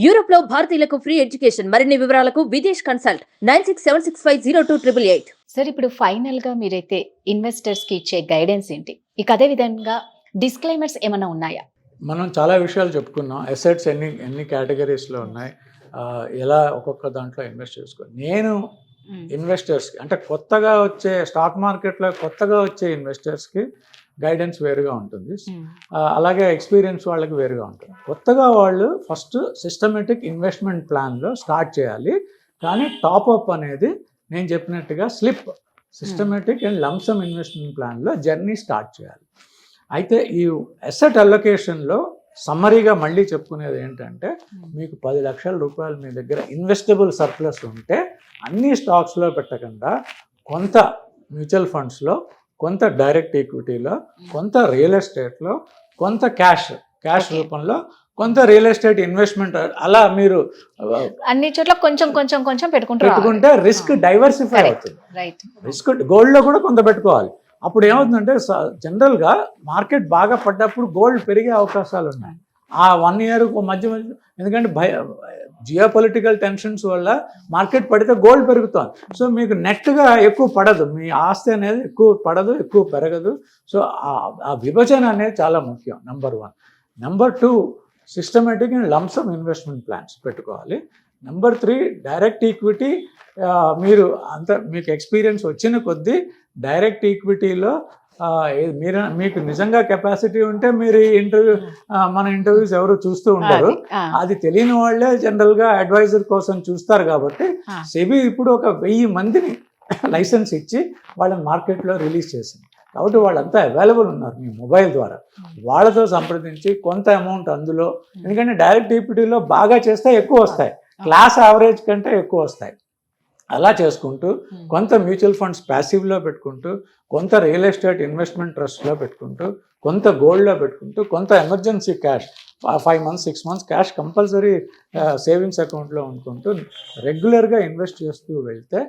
Europe లో భారతీయులకు free education. మరిన్ని వివరాలకు విదేశ్ కన్సల్ట్ 9676502888. సార్, ఇప్పుడు ఫైనల్ గా మీరైతే ఇన్వెస్టర్స్ కి ఇచ్చే గైడెన్స్ ఏంటి? ఇక అదే విధంగా డిస్క్లైమర్స్ ఏమైనా ఉన్నాయా? మనం చాలా విషయాలు చెప్పుకున్నాం. అసెట్స్ ఎన్ని కేటగిరీస్లో ఉన్నాయి, ఎలా ఒక్కొక్క దాంట్లో ఇన్వెస్ట్ చేసుకోవాలి. నేను ఇన్వెస్టర్స్కి అంటే కొత్తగా వచ్చే స్టాక్ మార్కెట్లో కొత్తగా వచ్చే ఇన్వెస్టర్స్కి గైడెన్స్ వేరుగా ఉంటుంది, అలాగే ఎక్స్పీరియన్స్ వాళ్ళకి వేరుగా ఉంటుంది. కొత్తగా వాళ్ళు ఫస్ట్ సిస్టమేటిక్ ఇన్వెస్ట్మెంట్ ప్లాన్లో స్టార్ట్ చేయాలి. కానీ టాప్అప్ అనేది నేను చెప్పినట్టుగా slip systematic and lump sum investment ప్లాన్లో జర్నీ స్టార్ట్ చేయాలి. అయితే ఈ అసెట్ అలొకేషన్లో సమ్మరీగా మళ్ళీ చెప్పుకునేది ఏంటంటే, మీకు 10 లక్షల రూపాయలు మీ దగ్గర ఇన్వెస్టబుల్ సర్ప్లస్ ఉంటే అన్ని స్టాక్స్లో పెట్టకుండా కొంత మ్యూచువల్ ఫండ్స్లో, కొంత డైరెక్ట్ ఈక్విటీలో, కొంత రియల్ ఎస్టేట్లో, కొంత క్యాష్ రూపంలో, కొంత రియల్ ఎస్టేట్ ఇన్వెస్ట్మెంట్, అలా మీరు అన్ని చోట్ల కొంచెం కొంచెం కొంచెం పెట్టుకుంటే రిస్క్ డైవర్సిఫై అవుతుంది. రిస్క్ గోల్డ్లో కూడా కొంత పెట్టుకోవాలి. అప్పుడు ఏమవుతుందంటే, జనరల్గా మార్కెట్ బాగా పడ్డప్పుడు గోల్డ్ పెరిగే అవకాశాలు ఉన్నాయి. ఆ 1 year మధ్య ఎందుకంటే జియో పొలిటికల్ టెన్షన్స్ వల్ల మార్కెట్ పడితే గోల్డ్ పెరుగుతుంది. సో మీకు నెట్గా ఎక్కువ పడదు, మీ ఆస్తి అనేది ఎక్కువ పడదు, ఎక్కువ పెరగదు. సో ఆ విభజన అనేది చాలా ముఖ్యం. Number 1. Number 2, systematic and lump sum investment plans పెట్టుకోవాలి. Number 3, direct equity. మీకు ఎక్స్పీరియన్స్ వచ్చిన కొద్దీ డైరెక్ట్ ఈక్విటీలో మీకు నిజంగా కెపాసిటీ ఉంటే మీరు మన ఇంటర్వ్యూస్ ఎవరు చూస్తూ ఉంటారు. అది తెలియని వాళ్ళే జనరల్గా అడ్వైజర్ కోసం చూస్తారు. కాబట్టి సెబీ ఇప్పుడు ఒక 1000 మందిని లైసెన్స్ ఇచ్చి వాళ్ళని మార్కెట్లో రిలీజ్ చేసింది. కాబట్టి వాళ్ళంతా అవైలబుల్ ఉన్నారు మీ మొబైల్ ద్వారా. వాళ్ళతో సంప్రదించి కొంత అమౌంట్ అందులో, ఎందుకంటే డైరెక్ట్ ఈక్విటీలో బాగా చేస్తే ఎక్కువ వస్తాయి, క్లాస్ యావరేజ్ కంటే ఎక్కువ వస్తాయి. అలా చేసుకుంటూ కొంత మ్యూచువల్ ఫండ్స్ ప్యాసివ్లో పెట్టుకుంటూ, కొంత రియల్ ఎస్టేట్ ఇన్వెస్ట్మెంట్ ట్రస్ట్లో పెట్టుకుంటూ, కొంత గోల్డ్లో పెట్టుకుంటూ, కొంత emergency cash 5 months 6 months cash compulsory savings అకౌంట్లో ఉంచుకుంటూ రెగ్యులర్గా ఇన్వెస్ట్ చేస్తూ వెళ్తే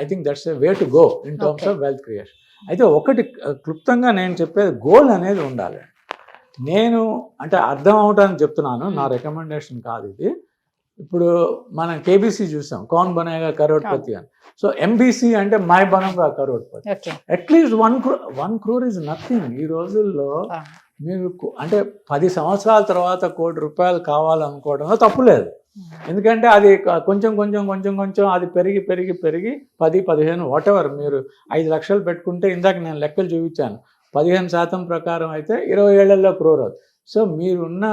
I think that's a way to go in terms of wealth creation. అయితే ఒకటి క్లుప్తంగా నేను చెప్పేది, గోల్ అనేది ఉండాలి. నేను అంటే అర్థం అవటానికి చెప్తున్నాను, నా రికమెండేషన్ కాదు ఇది. ఇప్పుడు మనం కేబీసీ చూసాం, కౌన్ బనేగా కరోడ్పతి అని. సో ఎంబీసీ అంటే మై బనంగా కరోడ్పతి. At least 1 crore is nothing. ఈ రోజుల్లో మీరు అంటే 10 సంవత్సరాల తర్వాత ₹1 కావాలనుకోవడంలో తప్పులేదు. ఎందుకంటే అది కొంచెం అది పెరిగి 10-15 వాటెవర్. మీరు 5 లక్షలు పెట్టుకుంటే, ఇందాక నేను లెక్కలు చూపించాను, 15% ప్రకారం అయితే 20 ఏళ్లలో క్రోర్ అవుతుంది. సో మీరున్న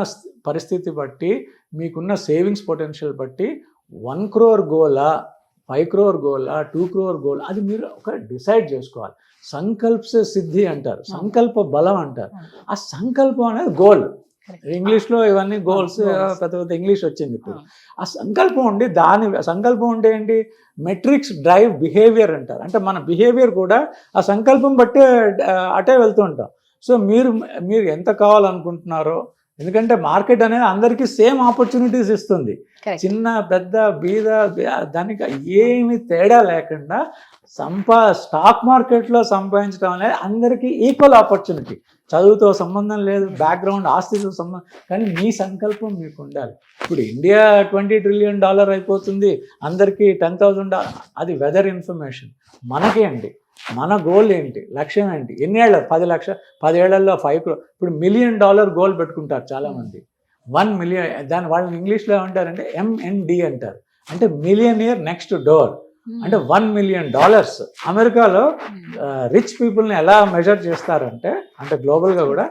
పరిస్థితి బట్టి, మీకున్న సేవింగ్స్ పొటెన్షియల్ బట్టి 1 crore గోలా, 5 crore గోలా, 2 crore గోల్, అది మీరు ఒక డిసైడ్ చేసుకోవాలి. సంకల్ప సిద్ధి అంటారు, సంకల్ప బలం అంటారు. ఆ సంకల్పం అనేది గోల్. ఇంగ్లీష్లో ఇవన్నీ గోల్స్, పెద్ద ఇంగ్లీష్ వచ్చింది ఇప్పుడు. ఆ సంకల్పం ఉండి, సంకల్పం ఉంటే ఏంటి, మెట్రిక్స్ డ్రైవ్ బిహేవియర్ అంటారు. అంటే మన బిహేవియర్ కూడా ఆ సంకల్పం బట్టే అటే వెళ్తూ ఉంటాం. సో మీరు ఎంత కావాలనుకుంటున్నారో, ఎందుకంటే మార్కెట్ అనేది అందరికీ సేమ్ ఆపర్చునిటీస్ ఇస్తుంది. చిన్న పెద్ద బీద దానికి ఏమి తేడా లేకుండా స్టాక్ మార్కెట్లో సంపాదించడం అనేది అందరికీ ఈక్వల్ ఆపర్చునిటీ. చదువుతో సంబంధం లేదు, బ్యాక్గ్రౌండ్, ఆస్తితో సంబంధం, కానీ మీ సంకల్పం మీకు ఉండాలి. ఇప్పుడు ఇండియా $20 trillion అయిపోతుంది, అందరికీ $10,000, అది వెదర్ ఇన్ఫర్మేషన్. మనకేంటి, మన గోల్ ఏంటి, లక్ష్యం ఏంటి, ఎన్నేళ్ళ 10 ఏళ్లలో 5 crore. ఇప్పుడు $1 million గోల్ పెట్టుకుంటారు చాలామంది. 1 million, దాని వాళ్ళని ఇంగ్లీష్లో ఏమంటారంటే MND అంటారు, అంటే మిలియనియర్ నెక్స్ట్ డోర్. అంటే $1 million. అమెరికాలో రిచ్ పీపుల్ని ఎలా మెజర్ చేస్తారంటే, అంటే గ్లోబల్గా కూడా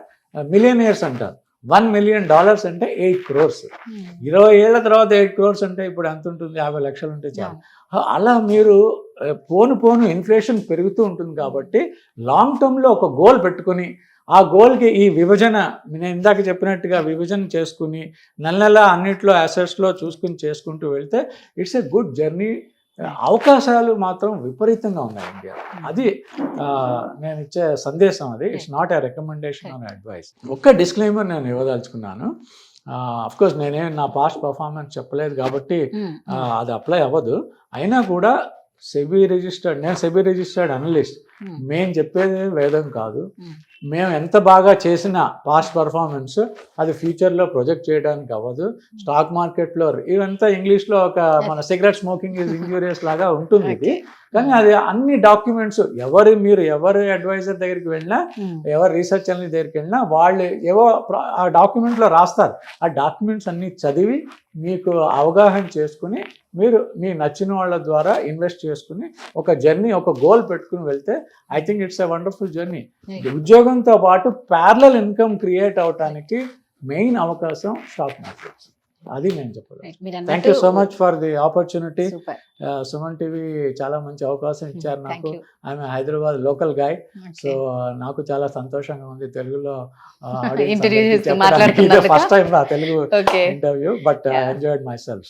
మిలియనియర్స్ అంటారు. $1 million అంటే 8 crores. 20 ఏళ్ల తర్వాత 8 crores అంటే ఇప్పుడు ఎంత ఉంటుంది, 50 లక్షలు ఉంటే చాలు. అలా మీరు పోను ఇన్ఫ్లేషన్ పెరుగుతూ ఉంటుంది. కాబట్టి లాంగ్ టర్మ్లో ఒక గోల్ పెట్టుకుని, ఆ గోల్కి ఈ విభజన, నేను ఇందాక చెప్పినట్టుగా విభజన చేసుకుని, నెల అన్నిట్లో అసెట్స్లో చేసుకుంటూ వెళ్తే ఇట్స్ ఏ గుడ్ జర్నీ. అవకాశాలు మాత్రం విపరీతంగా ఉన్నాయి ఇండియా. అది నేను ఇచ్చే సందేశం. అది it's not a recommendation or advice. ఒక్క డిస్క్లైమర్ నేను ఇవ్వదలుచుకున్నాను. అఫ్కోర్స్ నేనే నా పాస్ట్ పర్ఫార్మెన్స్ చెప్పలేదు కాబట్టి అది అప్లై అవ్వదు. అయినా కూడా నేను సెబీ రిజిస్టర్డ్ అనలిస్ట్. మేము చెప్పేది వేదం కాదు. మేము ఎంత బాగా చేసిన పాస్ట్ పర్ఫార్మెన్స్ అది ఫ్యూచర్లో ప్రొజెక్ట్ చేయడానికి అవ్వదు. స్టాక్ మార్కెట్లో ఇవంతా ఇంగ్లీష్లో ఒక మన సిగరెట్ స్మోకింగ్ ఈజ్ ఇంజూరియస్ లాగా ఉంటుంది ఇది. కానీ అది అన్ని డాక్యుమెంట్స్ ఎవరు అడ్వైజర్ దగ్గరికి వెళ్ళినా, ఎవరు రీసెర్చ్ అనలిస్ట్ దగ్గరికి వెళ్ళినా వాళ్ళు ఆ డాక్యుమెంట్లో రాస్తారు. ఆ డాక్యుమెంట్స్ అన్ని చదివి మీకు అవగాహన చేసుకుని మీరు మీ నచ్చిన వాళ్ళ ద్వారా ఇన్వెస్ట్ చేసుకుని ఒక జర్నీ, ఒక గోల్ పెట్టుకుని వెళ్తే I think it's a wonderful journey. ఉద్యోగంతో పాటు ప్యారలల్ ఇన్కమ్ క్రియేట్ అవడానికి మెయిన్ అవకాశం స్టాక్ మార్కెట్. అది నేను చెప్పగలను. Thank you so much for the opportunity. Suman TV చాలా మంచి అవకాశం ఇచ్చారు నాకు. I'm Hyderabad local guy. So నాకు చాలా సంతోషంగా ఉంది తెలుగులో first time Telugu interview, but I enjoyed my self.